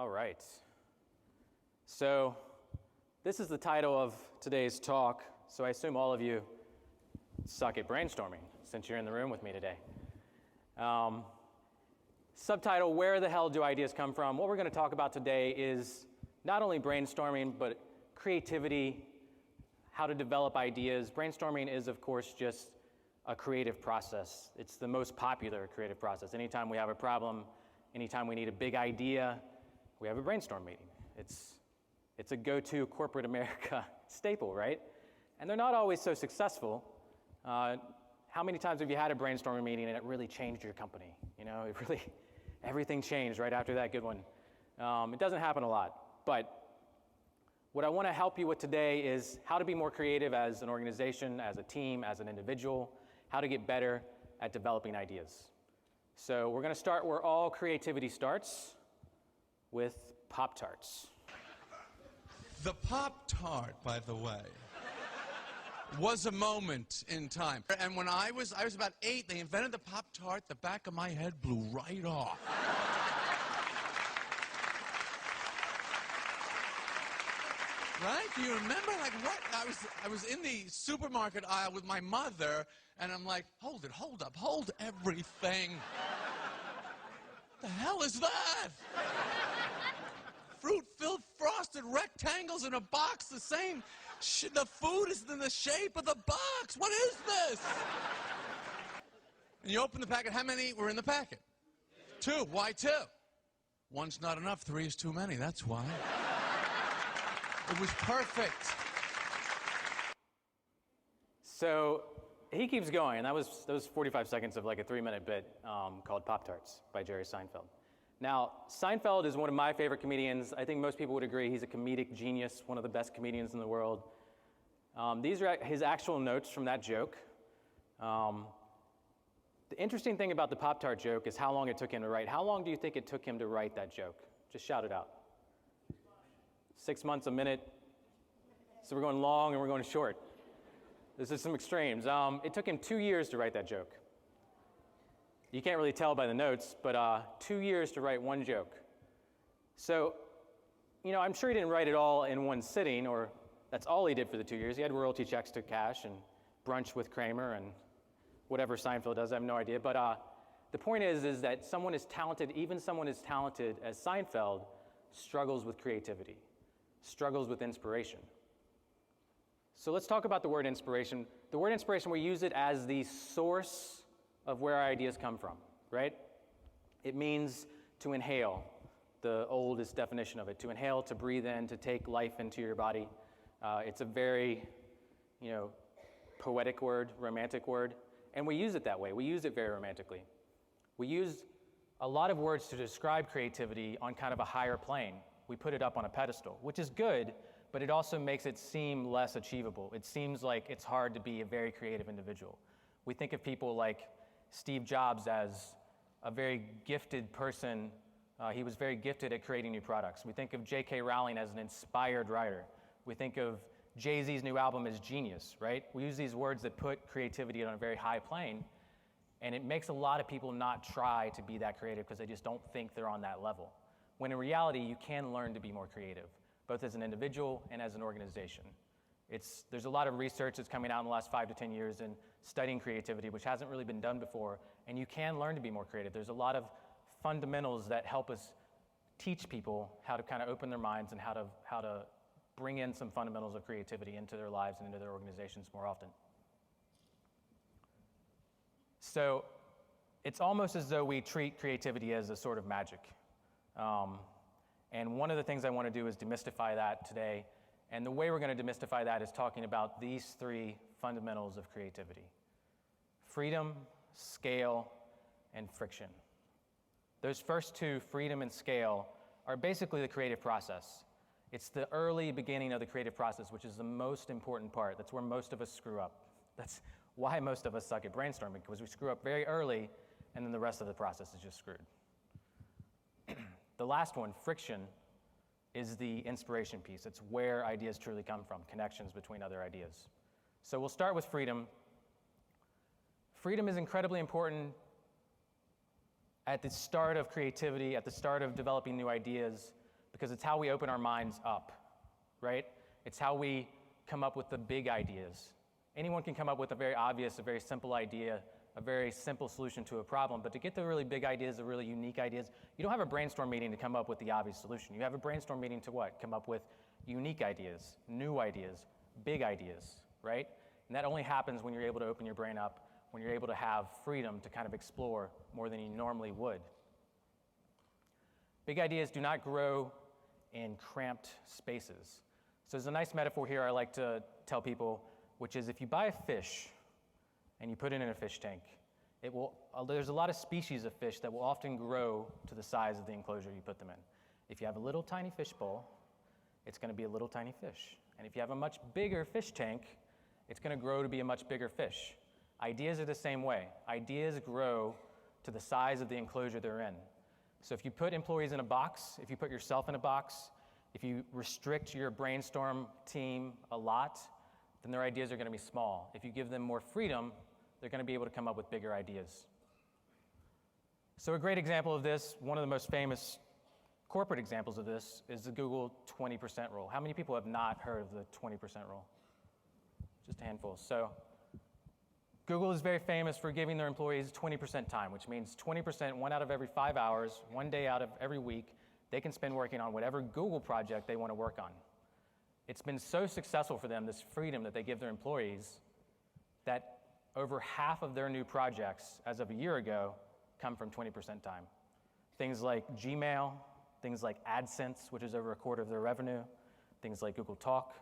All right. So this is the title of today's talk, so I assume all of you suck at brainstorming since you're in the room with me today. Subtitle, where the hell do ideas come from? What we're going to talk about today is not only brainstorming, but creativity, how to develop ideas. Brainstorming is, of course, just a creative process. It's the most popular creative process. Anytime we have a problem, anytime we need a big idea, we have a brainstorm meeting. It's a go-to corporate America staple, right? And they're not always so successful. How many times have you had a brainstorming meeting and it really changed your company? You know, everything changed right after that good one. It doesn't happen a lot, but what I want to help you with today is how to be more creative as an organization, as a team, as an individual, how to get better at developing ideas. So we're going to start where all creativity starts, with Pop-Tarts. The Pop-Tart, by the way, was a moment in time. And when I was about 8, they invented the Pop-Tart, the back of my head blew right off. Right? Do you remember? Like, what? I was in the supermarket aisle with my mother, and I'm like, hold it, hold up, hold everything. The hell is that? Fruit-filled frosted rectangles in a box, the same. The food is in the shape of the box. What is this? And you open the packet. How many were in the packet? 2. Why 2? 1's not enough. 3 is too many. That's why. It was perfect. So he keeps going, and that was 45 seconds of like a 3-minute bit called Pop-Tarts by Jerry Seinfeld. Now, Seinfeld is one of my favorite comedians. I think most people would agree he's a comedic genius, one of the best comedians in the world. These are his actual notes from that joke. The interesting thing about the Pop-Tart joke is how long it took him to write. How long do you think it took him to write that joke? Just shout it out. 6 months, a minute. So we're going long and we're going short. This is some extremes. It took him 2 years to write that joke. You can't really tell by the notes, but 2 years to write one joke. So, you know, I'm sure he didn't write it all in one sitting, or that's all he did for the 2 years. He had royalty checks to cash and brunch with Kramer and whatever Seinfeld does, I have no idea. But the point is that someone as talented, even someone as talented as Seinfeld, struggles with creativity, struggles with inspiration. So let's talk about the word inspiration. The word inspiration, we use it as the source of where our ideas come from, right? It means to inhale, the oldest definition of it. To inhale, to breathe in, to take life into your body. It's a very, poetic word, romantic word, and we use it that way. We use it very romantically. We use a lot of words to describe creativity on kind of a higher plane. We put it up on a pedestal, which is good, but it also makes it seem less achievable. It seems like it's hard to be a very creative individual. We think of people like Steve Jobs as a very gifted person. He was very gifted at creating new products. We think of J.K. Rowling as an inspired writer. We think of Jay-Z's new album as genius, right? We use these words that put creativity on a very high plane, and it makes a lot of people not try to be that creative because they just don't think they're on that level. When in reality, you can learn to be more creative, both as an individual and as an organization. There's a lot of research that's coming out in the last 5 to 10 years in studying creativity, which hasn't really been done before, and you can learn to be more creative. There's a lot of fundamentals that help us teach people how to kind of open their minds and how to bring in some fundamentals of creativity into their lives and into their organizations more often. So it's almost as though we treat creativity as a sort of magic. And one of the things I want to do is demystify that today. And the way we're going to demystify that is talking about these 3 fundamentals of creativity: freedom, scale, and friction. Those first 2, freedom and scale, are basically the creative process. It's the early beginning of the creative process, which is the most important part. That's where most of us screw up. That's why most of us suck at brainstorming, because we screw up very early, and then the rest of the process is just screwed. The last one, friction, is the inspiration piece. It's where ideas truly come from, connections between other ideas. So we'll start with freedom. Freedom is incredibly important at the start of creativity, at the start of developing new ideas, because it's how we open our minds up, right? It's how we come up with the big ideas. Anyone can come up with a very obvious, a very simple idea, a very simple solution to a problem, but to get the really big ideas, the really unique ideas, you don't have a brainstorm meeting to come up with the obvious solution. You have a brainstorm meeting to what? Come up with unique ideas, new ideas, big ideas, right? And that only happens when you're able to open your brain up, when you're able to have freedom to kind of explore more than you normally would. Big ideas do not grow in cramped spaces. So there's a nice metaphor here I like to tell people, which is if you buy a fish and you put it in a fish tank, there's a lot of species of fish that will often grow to the size of the enclosure you put them in. If you have a little tiny fish bowl, it's going to be a little tiny fish. And if you have a much bigger fish tank, it's going to grow to be a much bigger fish. Ideas are the same way. Ideas grow to the size of the enclosure they're in. So if you put employees in a box, if you put yourself in a box, if you restrict your brainstorm team a lot, then their ideas are going to be small. If you give them more freedom, they're going to be able to come up with bigger ideas. So a great example of this, one of the most famous corporate examples of this, is the Google 20% rule. How many people have not heard of the 20% rule? Just a handful. So Google is very famous for giving their employees 20% time, which means 20%, 1 out of every 5 hours, 1 day out of every week, they can spend working on whatever Google project they want to work on. It's been so successful for them, this freedom that they give their employees, that over half of their new projects, as of a year ago, come from 20% time. Things like Gmail, things like AdSense, which is over a quarter of their revenue, things like Google Talk,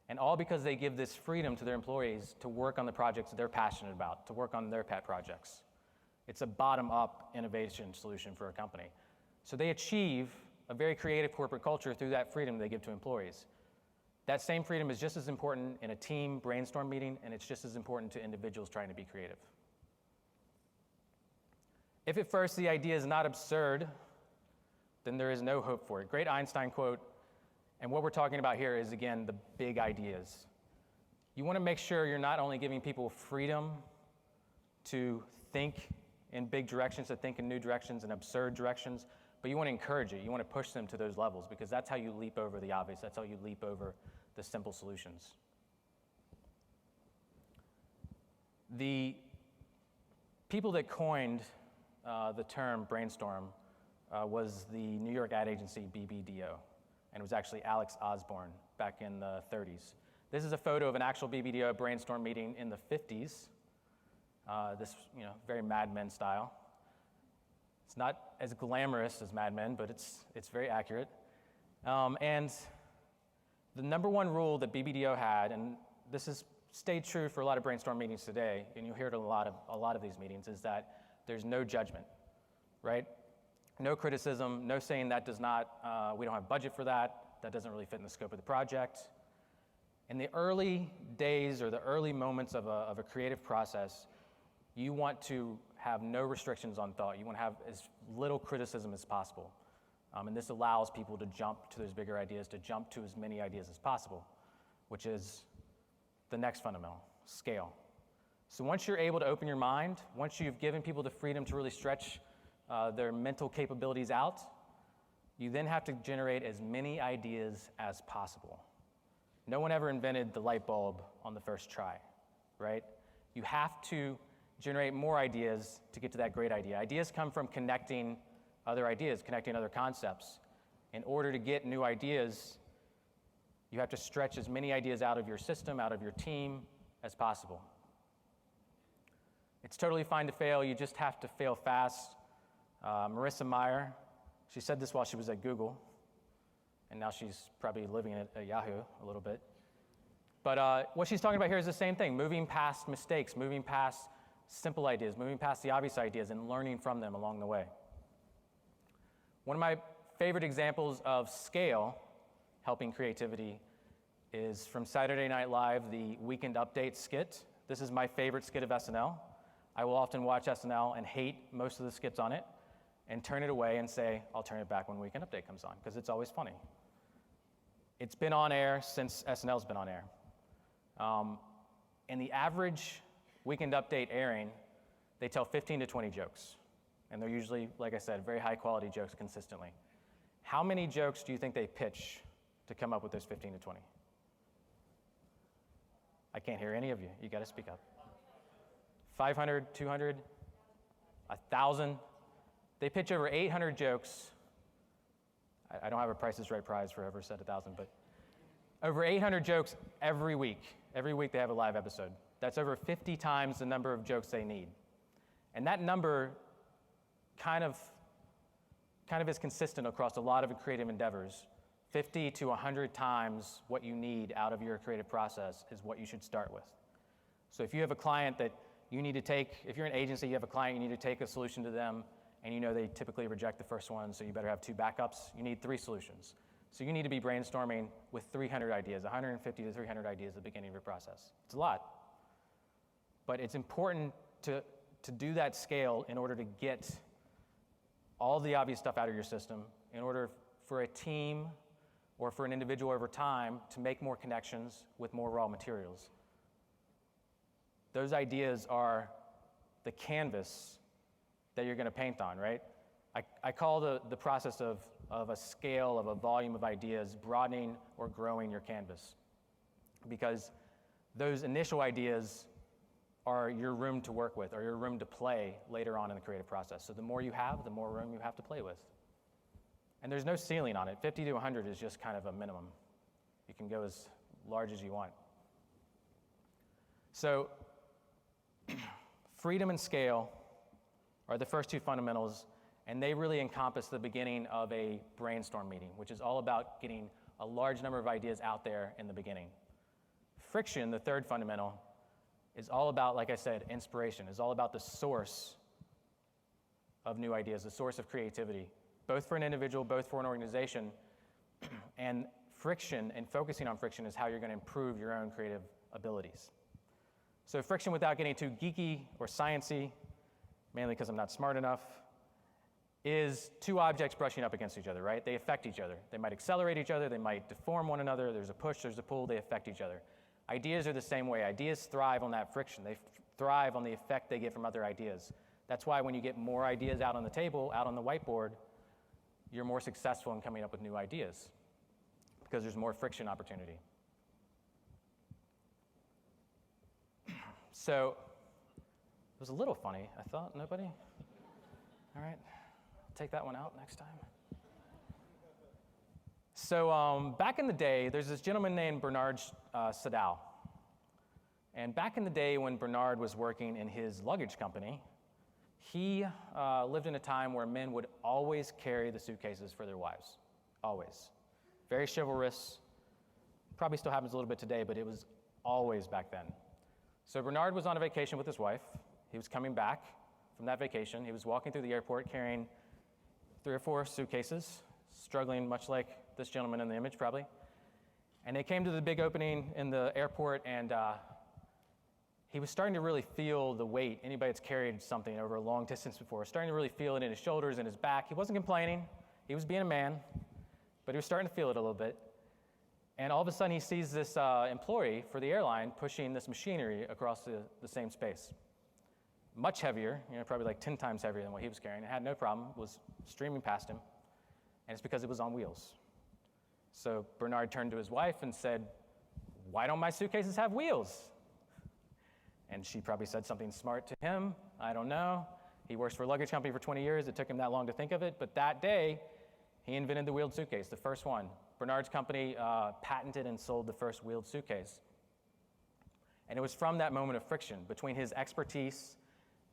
and all because they give this freedom to their employees to work on the projects they're passionate about, to work on their pet projects. It's a bottom-up innovation solution for a company. So they achieve a very creative corporate culture through that freedom they give to employees. That same freedom is just as important in a team brainstorm meeting, and it's just as important to individuals trying to be creative. If at first the idea is not absurd, then there is no hope for it. Great Einstein quote, and what we're talking about here is, again, the big ideas. You want to make sure you're not only giving people freedom to think in big directions, to think in new directions and absurd directions, but you want to encourage it. You want to push them to those levels, because that's how you leap over the obvious. That's how you leap over the simple solutions. The people that coined the term brainstorm was the New York ad agency BBDO, and it was actually Alex Osborne back in the 30s. This is a photo of an actual BBDO brainstorm meeting in the 50s. This, very Mad Men style. It's not as glamorous as Mad Men, but it's very accurate. And the number one rule that BBDO had, and this has stayed true for a lot of brainstorm meetings today, and you'll hear it a lot of these meetings, is that there's no judgment, right? No criticism, no saying that does not, we don't have budget for that doesn't really fit in the scope of the project. In the early days or the early moments of a creative process, you want to have no restrictions on thought. You want to have as little criticism as possible. And this allows people to jump to those bigger ideas, to jump to as many ideas as possible, which is the next fundamental, scale. So once you're able to open your mind, once you've given people the freedom to really stretch their mental capabilities out, you then have to generate as many ideas as possible. No one ever invented the light bulb on the first try, right? You have to generate more ideas to get to that great idea. Ideas come from connecting other ideas, connecting other concepts. In order to get new ideas, you have to stretch as many ideas out of your system, out of your team, as possible. It's totally fine to fail. You just have to fail fast. Marissa Mayer, she said this while she was at Google, and now she's probably living at Yahoo a little bit. But what she's talking about here is the same thing, moving past mistakes, moving past simple ideas, moving past the obvious ideas, and learning from them along the way. One of my favorite examples of scale helping creativity is from Saturday Night Live, the Weekend Update skit. This is my favorite skit of SNL. I will often watch SNL and hate most of the skits on it and turn it away and say, I'll turn it back when Weekend Update comes on, because it's always funny. It's been on air since SNL's been on air. And the average Weekend Update airing, they tell 15 to 20 jokes. And they're usually, like I said, very high quality jokes consistently. How many jokes do you think they pitch to come up with those 15 to 20? I can't hear any of you. You got to speak up. 500, 200, 1,000. They pitch over 800 jokes. I don't have a Price is Right prize for whoever said 1,000, but over 800 jokes every week. Every week they have a live episode. That's over 50 times the number of jokes they need. And that number kind of is consistent across a lot of creative endeavors. 50 to 100 times what you need out of your creative process is what you should start with. So if you have a client that you need to take, if you're an agency, you have a client, you need to take a solution to them, and you know they typically reject the first one, so you better have 2 backups, you need 3 solutions. So you need to be brainstorming with 300 ideas, 150 to 300 ideas at the beginning of your process. It's a lot. But it's important to do that scale in order to get all the obvious stuff out of your system, in order for a team or for an individual over time to make more connections with more raw materials. Those ideas are the canvas that you're going to paint on, right? I call the process of a scale, of a volume of ideas, broadening or growing your canvas. Because those initial ideas are your room to work with, or your room to play later on in the creative process. So the more you have, the more room you have to play with. And there's no ceiling on it. 50 to 100 is just kind of a minimum. You can go as large as you want. So freedom and scale are the first 2 fundamentals, and they really encompass the beginning of a brainstorm meeting, which is all about getting a large number of ideas out there in the beginning. Friction, the third fundamental, is all about, like I said, inspiration. Is all about the source of new ideas, the source of creativity, both for an individual, both for an organization. And friction and focusing on friction is how you're going to improve your own creative abilities. So friction, without getting too geeky or sciencey, mainly because I'm not smart enough, is 2 objects brushing up against each other, right? They affect each other. They might accelerate each other. They might deform one another. There's a push, there's a pull. They affect each other. Ideas are the same way. Ideas thrive on that friction. They thrive on the effect they get from other ideas. That's why when you get more ideas out on the table, out on the whiteboard, you're more successful in coming up with new ideas because there's more friction opportunity. So it was a little funny, I thought. Nobody? All right. I'll take that one out next time. So back in the day, there's this gentleman named Bernard Sadal. And back in the day when Bernard was working in his luggage company, he lived in a time where men would always carry the suitcases for their wives. Always. Very chivalrous. Probably still happens a little bit today, but it was always back then. So Bernard was on a vacation with his wife. He was coming back from that vacation. He was walking through the airport carrying 3 or 4 suitcases, struggling much like this gentleman in the image probably. And they came to the big opening in the airport, and he was starting to really feel the weight. Anybody that's carried something over a long distance before was starting to really feel it in his shoulders and his back. He wasn't complaining. He was being a man, but he was starting to feel it a little bit. And all of a sudden, he sees this employee for the airline pushing this machinery across the same space. Much heavier, probably like 10 times heavier than what he was carrying. It had no problem, was streaming past him, and it's because it was on wheels. So Bernard turned to his wife and said, "Why don't my suitcases have wheels?" And she probably said something smart to him. I don't know. He works for a luggage company for 20 years. It took him that long to think of it. But that day, he invented the wheeled suitcase, the first one. Bernard's company patented and sold the first wheeled suitcase. And it was from that moment of friction between his expertise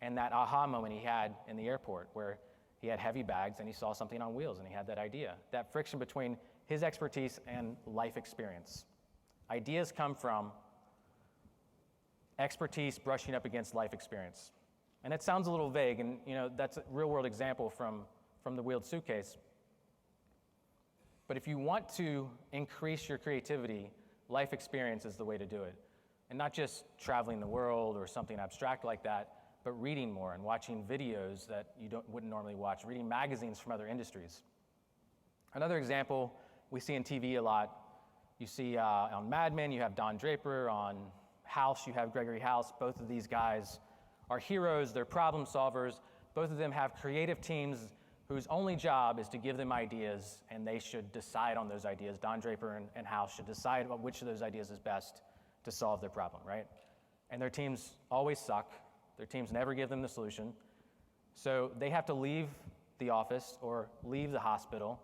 and that aha moment he had in the airport where he had heavy bags and he saw something on wheels and he had that idea. That friction between his expertise and life experience. Ideas come from expertise brushing up against life experience. And it sounds a little vague, and that's a real-world example from the wheeled suitcase. But if you want to increase your creativity, life experience is the way to do it. And not just traveling the world or something abstract like that, but reading more and watching videos that you wouldn't normally watch, reading magazines from other industries. Another example we see in TV a lot, you see on Mad Men, you have Don Draper. On House, you have Gregory House. Both of these guys are heroes, they're problem solvers. Both of them have creative teams whose only job is to give them ideas, and they should decide on those ideas. Don Draper and House should decide about which of those ideas is best to solve their problem, right? And their teams always suck. Their teams never give them the solution. So they have to leave the office or leave the hospital.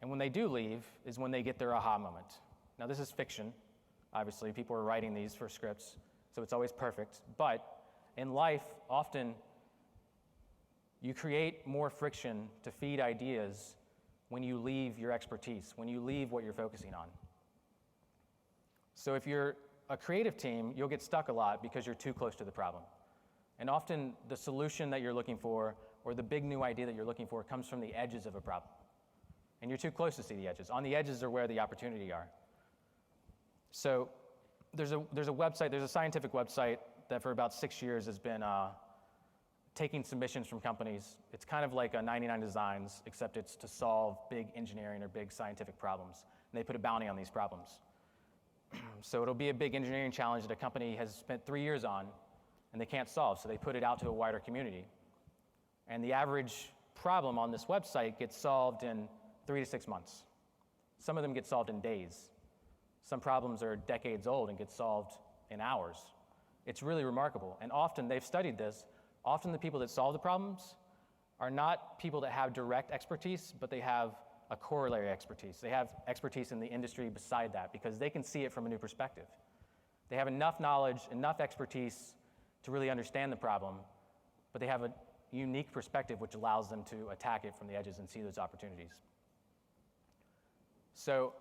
And when they do leave is when they get their aha moment. Now, this is fiction. Obviously, people are writing these for scripts, so it's always perfect. But in life, often you create more friction to feed ideas when you leave your expertise, when you leave what you're focusing on. So if you're a creative team, you'll get stuck a lot because you're too close to the problem. And often the solution that you're looking for or the big new idea that you're looking for comes from the edges of a problem. And you're too close to see the edges. On the edges are where the opportunity are. So there's a website, there's a scientific website that for about 6 years has been taking submissions from companies. It's kind of like a 99 Designs, except it's to solve big engineering or big scientific problems. And they put a bounty on these problems. So it'll be a big engineering challenge that a company has spent 3 years on and they can't solve, so they put it out to a wider community. And the average problem on this website gets solved in 3 to 6 months. Some of them get solved in days. Some problems are decades old and get solved in hours. It's really remarkable. And often, they've studied this, often the people that solve the problems are not people that have direct expertise, but they have a corollary expertise. They have expertise in the industry beside that because they can see it from a new perspective. They have enough knowledge, enough expertise to really understand the problem, but they have a unique perspective which allows them to attack it from the edges and see those opportunities. So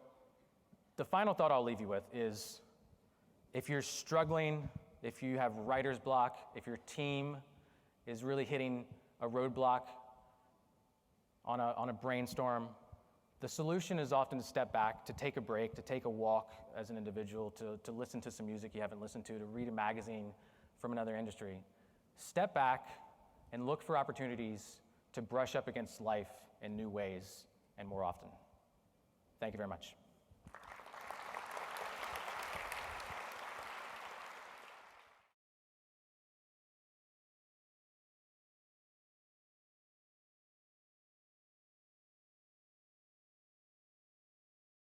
the final thought I'll leave you with is if you're struggling, if you have writer's block, if your team is really hitting a roadblock on a brainstorm, the solution is often to step back, to take a break, to take a walk as an individual, to listen to some music you haven't listened to read a magazine from another industry. Step back and look for opportunities to brush up against life in new ways and more often. Thank you very much.